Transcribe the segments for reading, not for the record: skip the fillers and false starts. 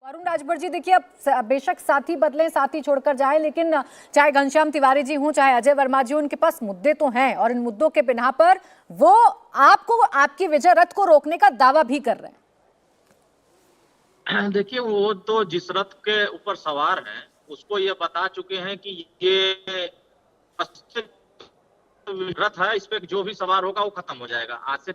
अरुण राजभर जी, देखिए अब बेशक साथी बदलें, साथी छोड़कर जाएं, लेकिन चाहे घनश्याम तिवारी जी हों चाहे अजय वर्मा जी, उनके पास मुद्दे तो हैं और इन मुद्दों के बिना पर वो आपको, आपकी विजय रथ को रोकने का दावा भी कर रहे हैं। देखिए, वो तो जिस रथ के ऊपर सवार हैं उसको ये बता चुके हैं कि ये रथ है, इस पे जो भी सवार होगा वो खत्म हो जाएगा। आज से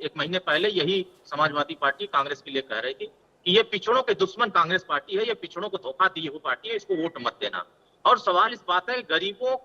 1 महीने पहले यही समाजवादी पार्टी कांग्रेस के लिए कह रही थी कि ये पिछड़ों के दुश्मन कांग्रेस पार्टी है, ये पिछड़ों को धोखा दी हुई पार्टी है, इसको वोट मत देना। और सवाल इस बात है कि गरीबों,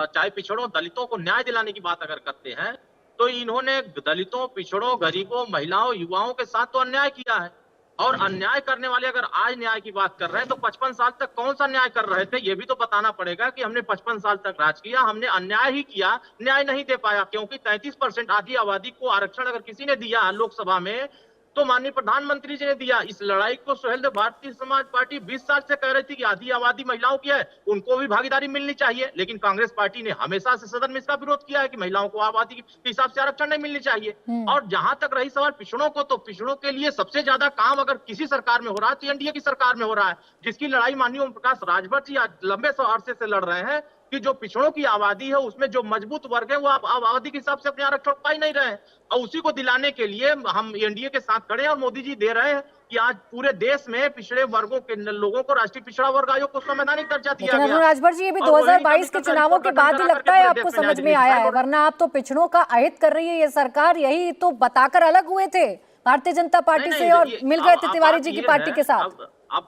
चाहे पिछड़ों, दलितों को न्याय दिलाने की बात अगर करते हैं तो इन्होंने दलितों, पिछड़ों, गरीबों, महिलाओं, युवाओं के साथ तो अन्याय किया है। और अन्याय करने वाले अगर आज न्याय की बात कर रहे हैं तो 55 साल तक कौन सा न्याय कर रहे थे, ये भी तो बताना पड़ेगा कि हमने 55 साल तक राज किया, हमने अन्याय ही किया, न्याय नहीं दे पाया। क्योंकि 33% आधी आबादी को आरक्षण अगर किसी ने दिया लोकसभा में तो माननीय प्रधानमंत्री जी ने दिया। इस लड़ाई को सुहेलदेव भारतीय समाज पार्टी 20 साल से कह रही थी कि आधी आबादी महिलाओं की है, उनको भी भागीदारी मिलनी चाहिए, लेकिन कांग्रेस पार्टी ने हमेशा से सदन में इसका विरोध किया है कि महिलाओं को आबादी के हिसाब से आरक्षण नहीं मिलनी चाहिए। और जहां तक रही सवाल पिछड़ों को, तो पिछड़ों के लिए सबसे ज्यादा काम अगर किसी सरकार में हो रहा है तो एनडीए की सरकार में हो रहा है, जिसकी लड़ाई माननीय ओम प्रकाश राजभर जी आज लंबे अरसे से लड़ रहे हैं कि जो पिछड़ों की आबादी है उसमें जो मजबूत वर्ग है वो आबादी के हिसाब से अपने आरक्षण पा ही नहीं रहे हैं। और उसी को दिलाने के लिए हम एनडीए के साथ खड़े हैं और मोदी जी दे रहे हैं कि आज पूरे देश में पिछड़े वर्गों के लोगों को राष्ट्रीय पिछड़ा वर्ग आयोग को संवैधानिक दर्जा दिया गया। राजभर जी, ये भी 2022 के चुनावों के बाद ही लगता है आपको समझ में आया है, वरना आप तो पिछड़ों का अहित कर रही है ये सरकार, यही तो बताकर अलग हुए थे भारतीय जनता पार्टी से और मिल गए थे तिवारी जी की पार्टी के साथ। अब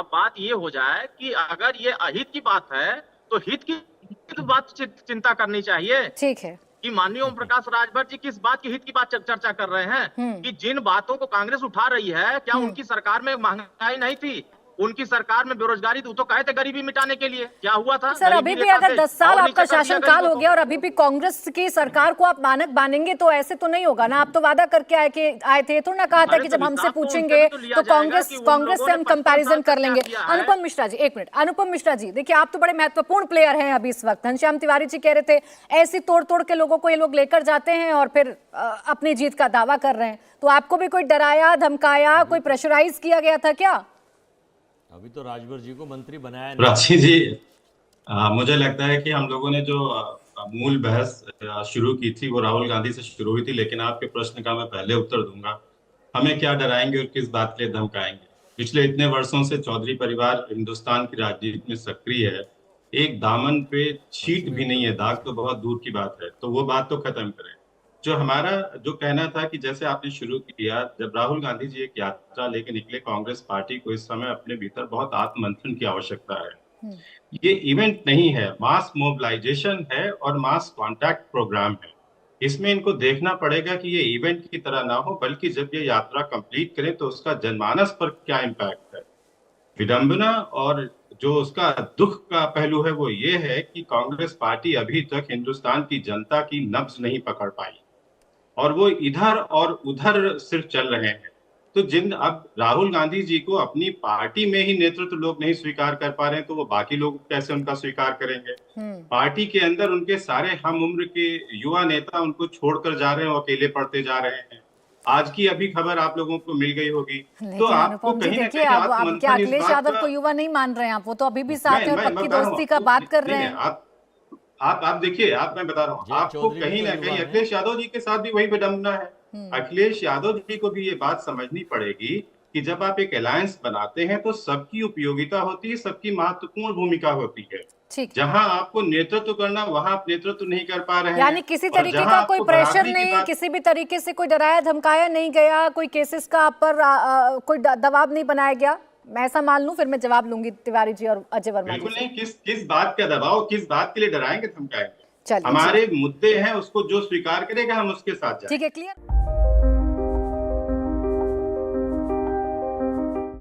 बात ये हो जाए कि अगर ये अहित की बात है तो हित की बात चिंता करनी चाहिए। ठीक है कि माननीय ओम प्रकाश राजभर जी किस बात की हित की बात चर्चा कर रहे हैं कि जिन बातों को कांग्रेस उठा रही है, क्या उनकी सरकार में महंगाई नहीं थी? उनकी सरकार में बेरोजगारी तो कहे थे गरीबी मिटाने के लिए, क्या हुआ था? सर, अभी भी अगर 10 साल आपका शासनकाल हो गया और अभी भी कांग्रेस की सरकार को आप मानक मानेंगे तो ऐसे तो नहीं होगा ना। आप तो वादा करके आए थे, थोड़ा ना कहा था कि जब हमसे पूछेंगे तो कांग्रेस से हम कंपैरिजन कर लेंगे। अनुपम मिश्रा जी, 1 मिनट। अनुपम मिश्रा जी, देखिए आप तो बड़े महत्वपूर्ण प्लेयर हैं अभी इस वक्त। घनश्याम तिवारी जी कह रहे थे ऐसी तोड़ के लोगों को ये लोग लेकर जाते हैं और फिर अपनी जीत का दावा कर रहे हैं, तो आपको भी कोई डराया, धमकाया, कोई प्रेशराइज किया गया था क्या? अभी तो राजभर जी को मंत्री बनाया प्राची जी, मुझे लगता है कि हम लोगों ने जो मूल बहस शुरू की थी वो राहुल गांधी से शुरू हुई थी, लेकिन आपके प्रश्न का मैं पहले उत्तर दूंगा। हमें क्या डराएंगे और किस बात के लिए धमकाएंगे? पिछले इतने वर्षों से चौधरी परिवार हिंदुस्तान की राजनीति में सक्रिय है, एक दामन पे छींट भी नहीं है, दाग तो बहुत दूर की बात है, तो वो बात तो खत्म करें। जो हमारा जो कहना था कि जैसे आपने शुरू किया, जब राहुल गांधी जी एक यात्रा लेके निकले, कांग्रेस पार्टी को इस समय अपने भीतर बहुत आत्ममंथन की आवश्यकता है। ये इवेंट नहीं है, मास मोबिलाइजेशन है और मास कॉन्टैक्ट प्रोग्राम है। इसमें इनको देखना पड़ेगा कि ये इवेंट की तरह ना हो, बल्कि जब ये यात्रा कंप्लीट करें तो उसका जनमानस पर क्या इम्पैक्ट है। विडंबना और जो उसका दुख का पहलू है वो ये है कि कांग्रेस पार्टी अभी तक हिंदुस्तान की जनता की नब्ज नहीं पकड़ पाई और वो इधर और उधर सिर्फ चल रहे हैं। तो अब राहुल गांधी जी को अपनी पार्टी में ही नेतृत्व लोग नहीं स्वीकार कर पा रहे हैं, तो वो बाकी लोग कैसे उनका स्वीकार करेंगे? पार्टी के अंदर उनके सारे हम उम्र के युवा नेता उनको छोड़कर जा रहे हैं, वो अकेले पड़ते जा रहे हैं। आज की अभी खबर आप लोगों को मिल गई होगी। तो आपको कहीं ना कहीं अखिलेश यादव को युवा नहीं मान रहे हैं आप? वो तो अभी भी साथ है और पक्की दोस्ती का बात कर रहे हैं। आप देखिए, मैं बता रहा हूँ आपको, कहीं ना कहीं अखिलेश यादव जी के साथ भी वही विडंबना है। अखिलेश यादव जी को भी ये बात समझनी पड़ेगी कि जब आप एक अलायंस बनाते हैं तो सबकी उपयोगिता होती है, सबकी महत्वपूर्ण भूमिका होती है। जहां आपको नेतृत्व करना वहां आप नेतृत्व नहीं कर पा रहे हैं। यानी किसी तरीके का कोई प्रेशर नहीं, किसी भी तरीके से कोई डराया धमकाया नहीं गया, कोई केसेस का आप पर कोई दबाव नहीं बनाया गया, मैं ऐसा मान लूं? फिर मैं जवाब लूंगी तिवारी जी और अजय वर्मा जी। बिल्कुल नहीं। किस बात का दबाव, किस बात के लिए डराएंगे धमकाएंगे? हमारे मुद्दे हैं, उसको जो स्वीकार करेगा हम उसके साथ जाएंगे। ठीक है, क्लियर।